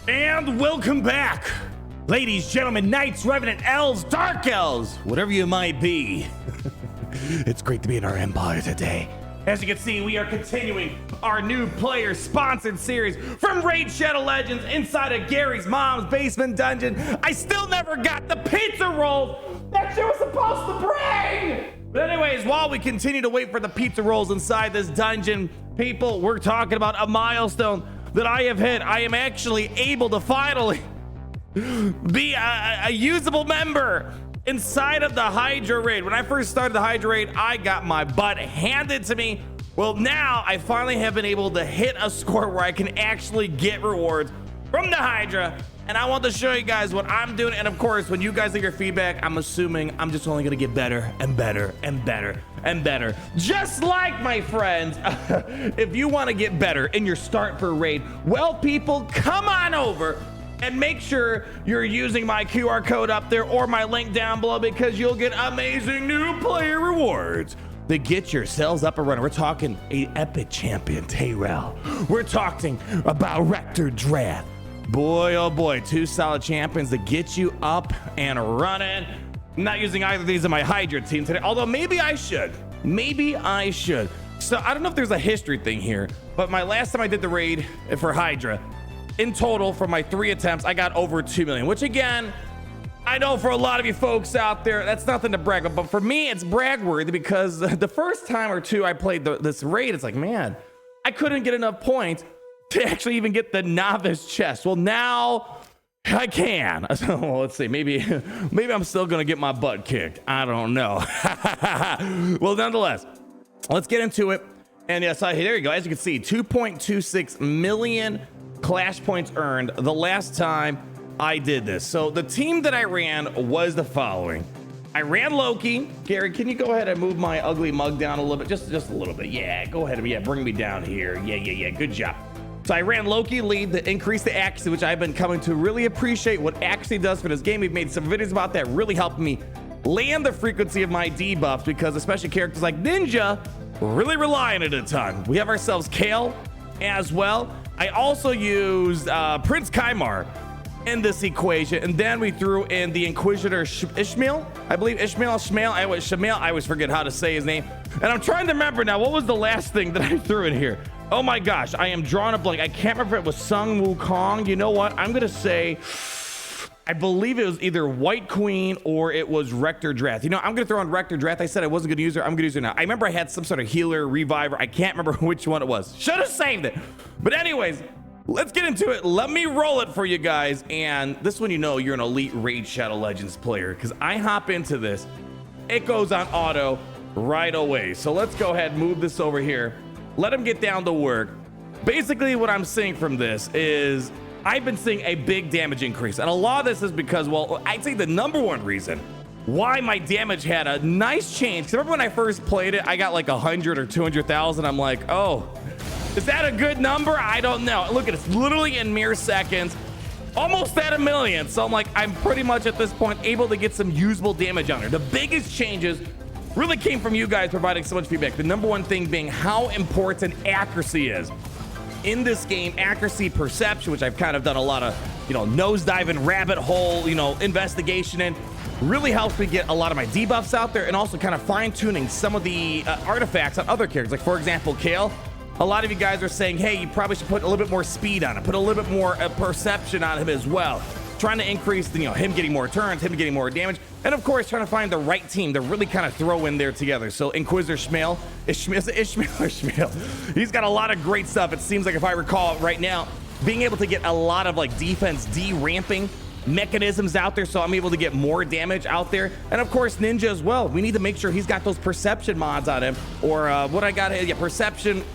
And welcome back, ladies, gentlemen, knights, revenant, elves, dark elves, whatever you might be. It's great to be in our empire today. As you can see, we are continuing our new player sponsored series from Raid Shadow Legends inside of Gary's mom's basement dungeon. I still never got the pizza rolls that you were supposed to bring. But anyways, while we continue to wait for the pizza rolls inside this dungeon, people, we're talking about a milestone that I have hit. I am actually able to finally be a usable member inside of the Hydra raid. When I first started the Hydra raid, I got my butt handed to me. Well, now I finally have been able to hit a score where I can actually get rewards from the Hydra. And I want to show you guys what I'm doing. And of course, when you guys leave your feedback, I'm assuming I'm just only gonna get better and better and better and better. Just like my friends, if you want to get better in your start for raid, well, people, come on over and make sure you're using my QR code up there or my link down below, because you'll get amazing new player rewards to get yourselves up and running. We're talking a epic champion, Tyrell. We're talking about Rector Drath. Boy, oh boy, two solid champions to get you up and running. I'm not using either of these in my Hydra team today, although maybe I should. Maybe I should. So I don't know if there's a history thing here, but my last time I did the raid for Hydra, in total for my 3 attempts, I got over 2 million, which again, I know for a lot of you folks out there, that's nothing to brag about, but for me, it's brag worthy, because the first time or two I played this raid, it's like, man, I couldn't get enough points to actually even get the novice chest. Well, now I can. So, well, let's see, maybe I'm still gonna get my butt kicked. I don't know. Well, nonetheless, let's get into it. And yes, there you go. As you can see, 2.26 million Clash points earned the last time I did this. So the team that I ran was the following. I ran Loki. Gary, can you go ahead and move my ugly mug down a little bit? Just a little bit. Yeah, go ahead. Yeah, bring me down here. Yeah. Good job. So I ran Loki lead to increase the accuracy, which I've been coming to really appreciate what accuracy does for this game. We've made some videos about that, really helped me land the frequency of my debuffs, because especially characters like Ninja really rely on it a ton. We have ourselves Kale as well. I also used Prince Kymar in this equation, and then we threw in the Inquisitor Ishmael. I believe Shmael. I always forget how to say his name. And I'm trying to remember now, what was the last thing that I threw in here? Oh my gosh, I am drawing a blank. I can't remember if it was Sung Wukong. You know what? I'm gonna say, I believe it was either White Queen or it was Rector Drath. You know, I'm gonna throw on Rector Drath. I said I wasn't gonna use her. I'm gonna use her now. I remember I had some sort of healer, reviver. I can't remember which one it was. Should have saved it. But anyways, let's get into it. Let me roll it for you guys. And this one, you know, you're an elite Raid Shadow Legends player, because I hop into this, it goes on auto right away. So let's go ahead and move this over here. Let him get down to work. Basically, what I'm seeing from this is I've been seeing a big damage increase. And a lot of this is because, well, I'd say the number one reason why my damage had a nice change. Because remember when I first played it, I got like 100 or 200,000. I'm like, oh, is that a good number? I don't know. Look at it, it's literally in mere seconds, almost at 1 million. So I'm like, I'm pretty much at this point able to get some usable damage on her. The biggest changes really came from you guys providing so much feedback. The number one thing being how important accuracy is in this game. Accuracy, perception, which I've kind of done a lot of, you know, nosediving, rabbit hole, you know, investigation in, really helps me get a lot of my debuffs out there, and also kind of fine-tuning some of the artifacts on other characters. Like, for example, Kale. A lot of you guys are saying, hey, you probably should put a little bit more speed on it, put a little bit more perception on him as well. Trying to increase, you know, him getting more turns, him getting more damage, and of course, trying to find the right team to really kind of throw in there together. So Inquisitor Ishmael, he's got a lot of great stuff. It seems like, if I recall right now, being able to get a lot of like defense de-ramping mechanisms out there, so I'm able to get more damage out there. And of course, Ninja as well. We need to make sure he's got those perception mods on him, or what I got, yeah, perception,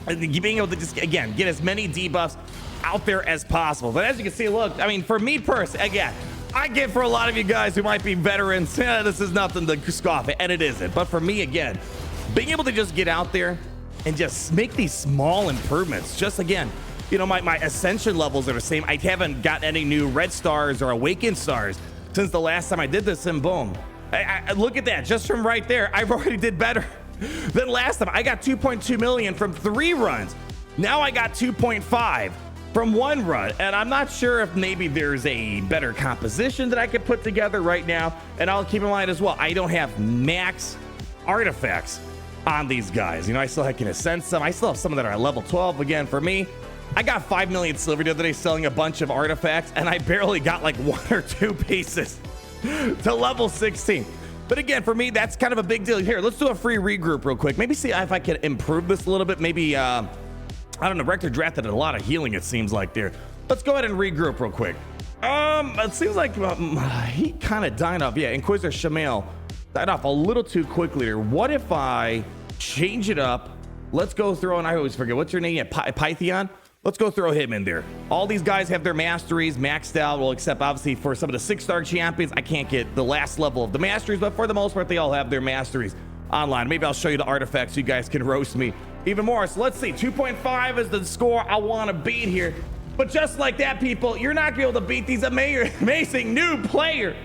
being able to just, again, get as many debuffs out there as possible. But as you can see, look, I mean, for me personally, again, I get, for a lot of you guys who might be veterans, this is nothing to scoff at, and it isn't. But for me, again, being able to just get out there and just make these small improvements, just again, you know, my ascension levels are the same. I haven't got any new red stars or awakened stars since the last time I did this, and boom. I look at that, just from right there, I've already did better than last time. I got 2.2 million from 3 runs. Now I got 2.5 from one run, and I'm not sure if maybe there's a better composition that I could put together right now. And I'll keep in mind as well, I don't have max artifacts on these guys. You know, I still can ascend some. I still have some that are at level 12. Again, for me, I got 5 million silver the other day selling a bunch of artifacts, and I barely got like 1 or 2 pieces to level 16. But again, for me, that's kind of a big deal. Here, let's do a free regroup real quick. Maybe see if I can improve this a little bit. Maybe, I don't know, Rector drafted a lot of healing, it seems like there. Let's go ahead and regroup real quick. It seems like he kind of died off. Yeah, Inquisitor Shamail died off a little too quickly there. What if I change it up? Let's go throw, and I always forget, what's your name? Yeah, Pythion? Let's go throw him in there. All these guys have their masteries maxed out, well, except obviously for some of the 6-star champions, I can't get the last level of the masteries, but for the most part, they all have their masteries online. Maybe I'll show you the artifacts so you guys can roast me even more. So let's see, 2.5 is the score I want to beat here. But just like that, people, you're not gonna be able to beat these amazing new player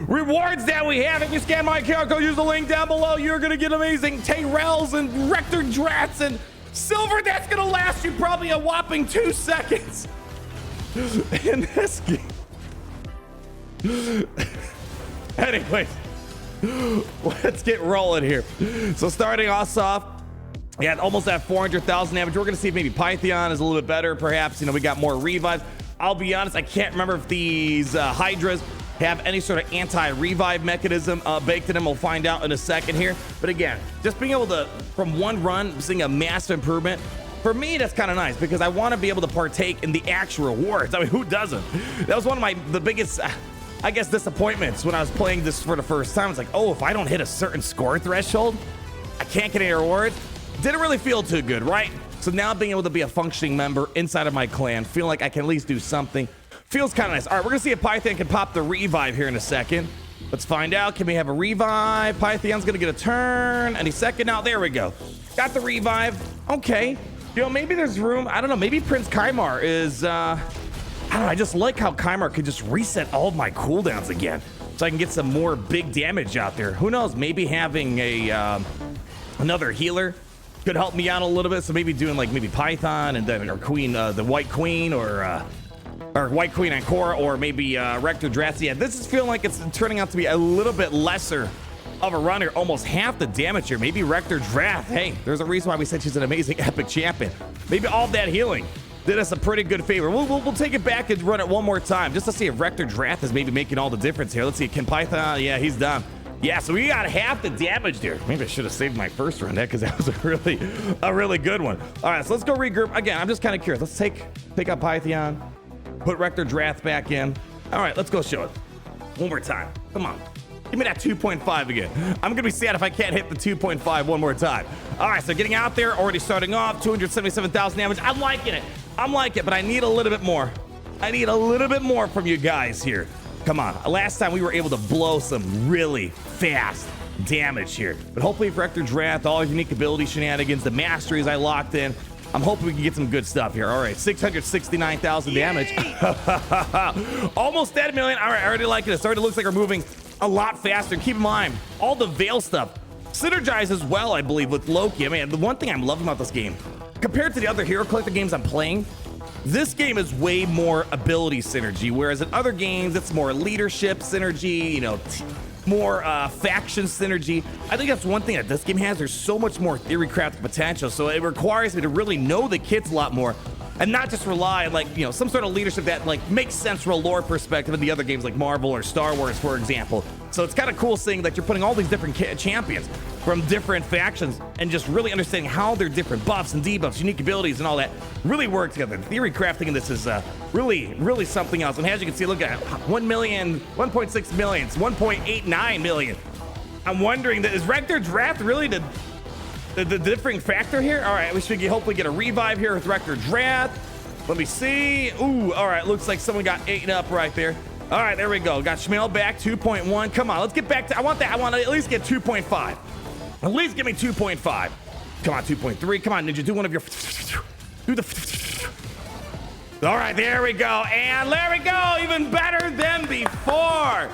rewards that we have. If you scan my QR code, use the link down below, you're gonna get amazing Tyrells and Rector Drats and silver that's gonna last you probably a whopping 2 seconds in this game. Anyways, let's get rolling here. So starting us off, yeah, almost at 400,000 damage. We're gonna see if maybe Pythion is a little bit better. Perhaps, you know, we got more revives. I'll be honest, I can't remember if these Hydras have any sort of anti-revive mechanism baked in them. We'll find out in a second here. But again, just being able to, from one run, seeing a massive improvement, for me, that's kind of nice because I want to be able to partake in the actual rewards. I mean, who doesn't? That was one of the biggest, I guess, disappointments when I was playing this for the first time. It's like, oh, if I don't hit a certain score threshold, I can't get any rewards. Didn't really feel too good, right? So now being able to be a functioning member inside of my clan, feel like I can at least do something, feels kind of nice. All right, we're gonna see if Python can pop the revive here in a second. Let's find out. Can we have a revive? Python's gonna get a turn any second now. There we go. Got the revive. Okay. You know, maybe there's room. I don't know. Maybe Prince Kymar is, I don't know. I just like how Kymar could just reset all of my cooldowns again so I can get some more big damage out there. Who knows? Maybe having a, another healer could help me out a little bit. So maybe doing like maybe Python and then our queen, the White Queen, or White Queen and Cora, or maybe Rector Drats. Yeah, this is feeling like it's turning out to be a little bit lesser of a runner, almost half the damage here. Maybe Rector Drath. Hey, there's a reason why we said she's an amazing epic champion. Maybe all that healing did us a pretty good favor. We'll take it back and run it one more time just to see if Rector Drath is maybe making all the difference here. Let's see, can Python? Yeah, he's done. Yeah, so we got half the damage there. Maybe I should have saved my first run there because that was a really good one. All right, so let's go regroup. Again, I'm just kind of curious. Let's take out Python, put Rector Drath back in. All right, let's go show it. One more time. Come on. Give me that 2.5 again. I'm going to be sad if I can't hit the 2.5 one more time. All right, so getting out there, already starting off, 277,000 damage. I'm liking it. I'm liking it, but I need a little bit more. I need a little bit more from you guys here. Come on. Last time we were able to blow some really fast damage here. But hopefully for Rector Drath, all unique ability shenanigans, the masteries I locked in, I'm hoping we can get some good stuff here. All right, 669,000 damage. Almost at 1 million. All right, I already like it. It already looks like we're moving a lot faster. Keep in mind, all the Veil stuff synergizes well, I believe, with Loki. I mean, the one thing I'm loving about this game, compared to the other Hero Collector games I'm playing, this game is way more ability synergy, whereas in other games, it's more leadership synergy, you know, more faction synergy. I think that's one thing that this game has. There's so much more theory crafting potential, so it requires me to really know the kits a lot more and not just rely on, like, you know, some sort of leadership that like makes sense from a lore perspective in the other games like Marvel or Star Wars, for example. So it's kind of cool seeing that you're putting all these different champions from different factions and just really understanding how their different buffs and debuffs, unique abilities and all that really work together. Theory crafting in this is really something else. And as you can see, look at 1 million, 1.6 million, 1.89 million. I'm wondering, is Rector Draft really the differing factor here? All right, we should hopefully get a revive here with Rector Draft. Let me see. Ooh, all right, looks like someone got eaten up right there. All right, there we go. Got Shmail back, 2.1. Come on, let's get back to, I want to at least get 2.5. At least give me 2.5. Come on, 2.3. Come on, Ninja, do one of your, do the, all right, there we go. And there we go, even better than before.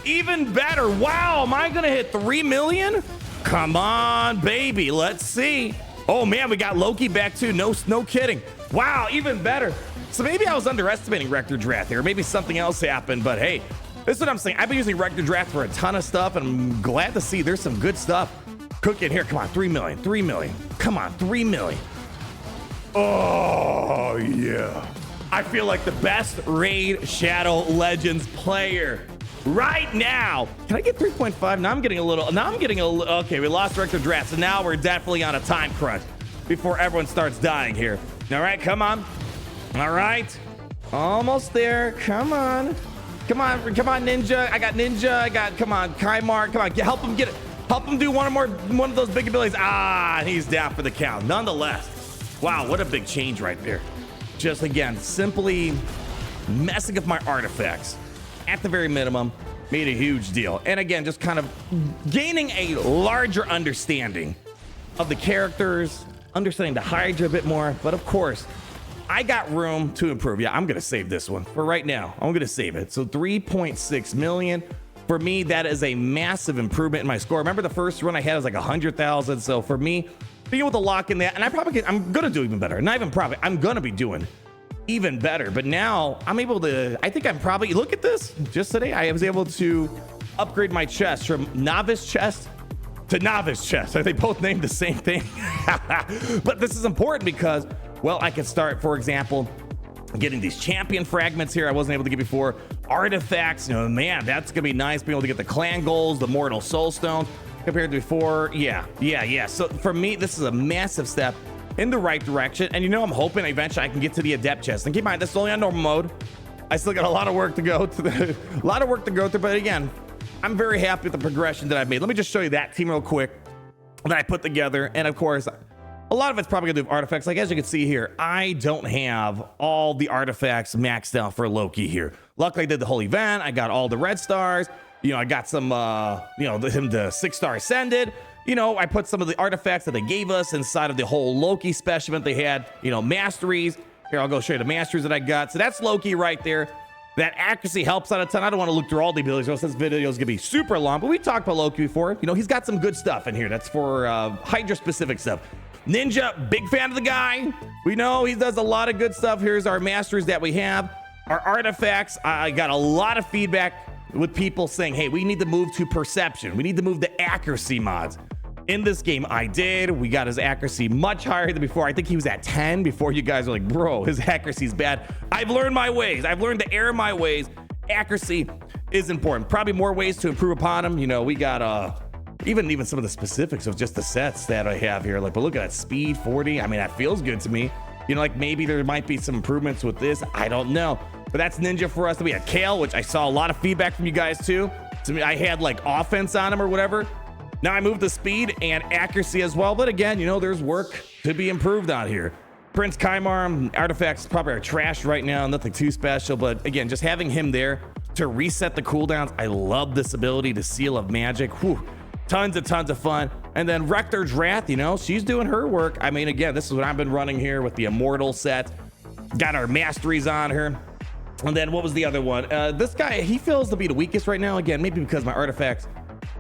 Even better. Wow, am I gonna hit 3 million? Come on, baby, let's see. Oh man, we got Loki back too. No kidding. Wow, even better. So maybe I was underestimating Rector Draft here. Maybe something else happened, but hey, this is what I'm saying. I've been using Rector Draft for a ton of stuff, and I'm glad to see there's some good stuff cooking here. Come on, 3 million, 3 million. Come on, 3 million. Oh, yeah. I feel like the best Raid Shadow Legends player right now. Can I get 3.5? Now I'm getting a little, okay, we lost Rector Draft, so now we're definitely on a time crunch before everyone starts dying here. All right, come on. All right, almost there. Come on, Ninja. I got Ninja. Come on, Kaimar. Come on, help him get it. Help him do one of those big abilities. Ah, he's down for the count. Nonetheless, wow, what a big change right there. Just again, simply messing with my artifacts at the very minimum made a huge deal. And again, just kind of gaining a larger understanding of the characters, understanding the Hydra a bit more. But of course, I got room to improve. Yeah, I'm going to save this one for right now. I'm going to save it. So 3.6 million. For me, that is a massive improvement in my score. Remember the first run I had was like 100,000. So for me, being able to lock in that, and I'm going to do even better. Not even probably, I'm going to be doing even better. But now I'm able to, I think I'm probably, look at this. Just today, I was able to upgrade my chest from novice chest to novice chest. Are they both named the same thing? But this is important because, well, I can start, for example, getting these champion fragments here I wasn't able to get before. Artifacts, you know, man, that's gonna be nice being able to get the clan goals, the mortal soul stones compared to before. Yeah. So for me, this is a massive step in the right direction. And you know, I'm hoping eventually I can get to the adept chest. And keep in mind, this is only on normal mode. I still got a lot of work to go through. But again, I'm very happy with the progression that I've made. Let me just show you that team real quick that I put together. And of course, a lot of it's probably gonna do artifacts. Like as you can see here, I don't have all the artifacts maxed out for Loki here. Luckily I did the whole event. I got all the red stars. You know, I got some, him the 6-star ascended. You know, I put some of the artifacts that they gave us inside of the whole Loki special event. They had, you know, masteries. Here, I'll go show you the masteries that I got. So that's Loki right there. That accuracy helps out a ton. I don't want to look through all the abilities. This video is gonna be super long, but we talked about Loki before. You know, he's got some good stuff in here. That's for Hydra specific stuff. Ninja, big fan of the guy. We know he does a lot of good stuff. Here's our masters that we have. Our artifacts, I got a lot of feedback with people saying, hey, we need to move to perception. We need to move to accuracy mods. In this game, I did. We got his accuracy much higher than before. I think he was at 10 before you guys were like, bro, his accuracy is bad. I've learned my ways. I've learned to err my ways. Accuracy is important. Probably more ways to improve upon him. You know, we got even some of the specifics of just the sets that I have here. Like, but look at that speed 40. I mean, that feels good to me. You know, like maybe there might be some improvements with this. I don't know. But that's Ninja for us. We had Kale, which I saw a lot of feedback from you guys too. To me, I had like offense on him or whatever. Now I moved the speed and accuracy as well. But again, you know, there's work to be improved on here. Prince Kaimar, artifacts probably are trash right now. Nothing too special. But again, just having him there to reset the cooldowns. I love this ability to Seal of Magic. Whew. Tons of fun. And then Rector's Wrath, you know, she's doing her work. I mean, again, this is what I've been running here with the Immortal set. Got our masteries on her. And then what was the other one? This guy, he feels to be the weakest right now. Again, maybe because my artifacts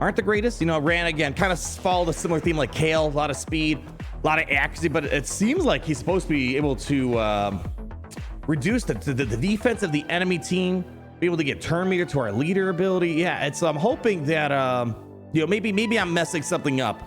aren't the greatest. You know, ran again, kind of followed a similar theme like Kale, a lot of speed, a lot of accuracy, but it seems like he's supposed to be able to reduce the defense of the enemy team, be able to get turn meter to our leader ability. Yeah, it's I'm hoping that you know, maybe I'm messing something up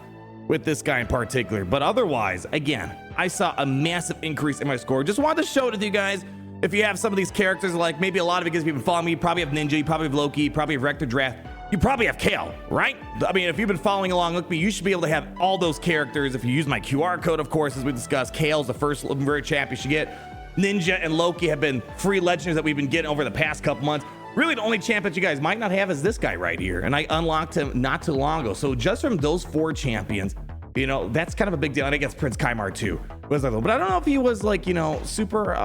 with this guy in particular, but otherwise, again, I saw a massive increase in my score. Just wanted to show it to you guys. If you have some of these characters, like maybe a lot of you guys have been following me, you probably have Ninja, you probably have Loki, you probably have Rector Draft, you probably have Kale, right? I mean, if you've been following along with me, you should be able to have all those characters. If you use my QR code, of course, as we discussed, Kale's the first rare champ you should get. Ninja and Loki have been free legendaries that we've been getting over the past couple months. Really, the only champ that you guys might not have is this guy right here, and I unlocked him not too long ago. So just from those 4 champions, you know, that's kind of a big deal. And I guess Prince Kaimar too was like, but I don't know if he was like, you know, super,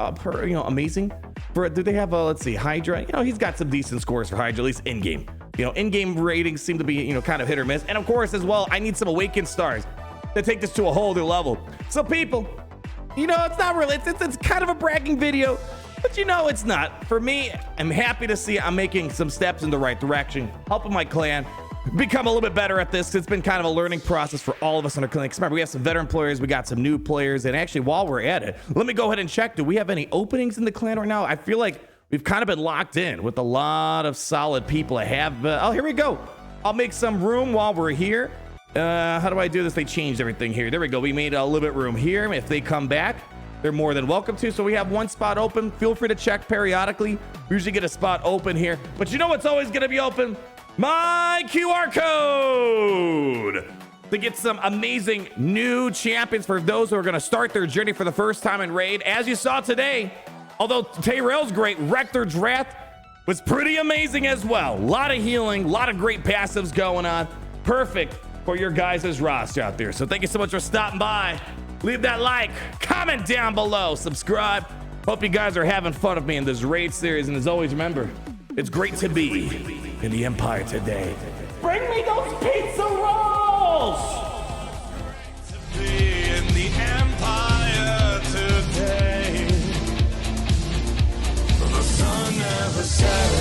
you know, amazing. For do they have let's see, Hydra? You know, he's got some decent scores for Hydra, at least in game. You know, in-game ratings seem to be, you know, kind of hit or miss. And of course, as well, I need some awakened stars to take this to a whole new level. So people, you know, it's not really, it's kind of a bragging video. But you know, it's not. For me, I'm happy to see I'm making some steps in the right direction, helping my clan, become a little bit better at this. It's been kind of a learning process for all of us in our clinics. Remember, we have some veteran players, we got some new players, and actually, while we're at it, let me go ahead and check. Do we have any openings in the clan right now? I feel like we've kind of been locked in with a lot of solid people I have. Oh, here we go. I'll make some room while we're here. How do I do this? They changed everything here. There we go. We made a little bit room here. If they come back, they're more than welcome to. So we have one spot open. Feel free to check periodically. We usually get a spot open here. But you know what's always going to be open? My QR code to get some amazing new champions for those who are going to start their journey for the first time in Raid. As you saw today, although Tayrell's great, Rector's Wrath was pretty amazing as well. A lot of healing, a lot of great passives going on. Perfect for your guys' roster out there. So thank you so much for stopping by. Leave that like, comment down below, subscribe. Hope you guys are having fun with me in this Raid series. And as always, remember, it's great to be in the Empire today. Bring me those pizza rolls! To be in the Empire today. The sun never sets.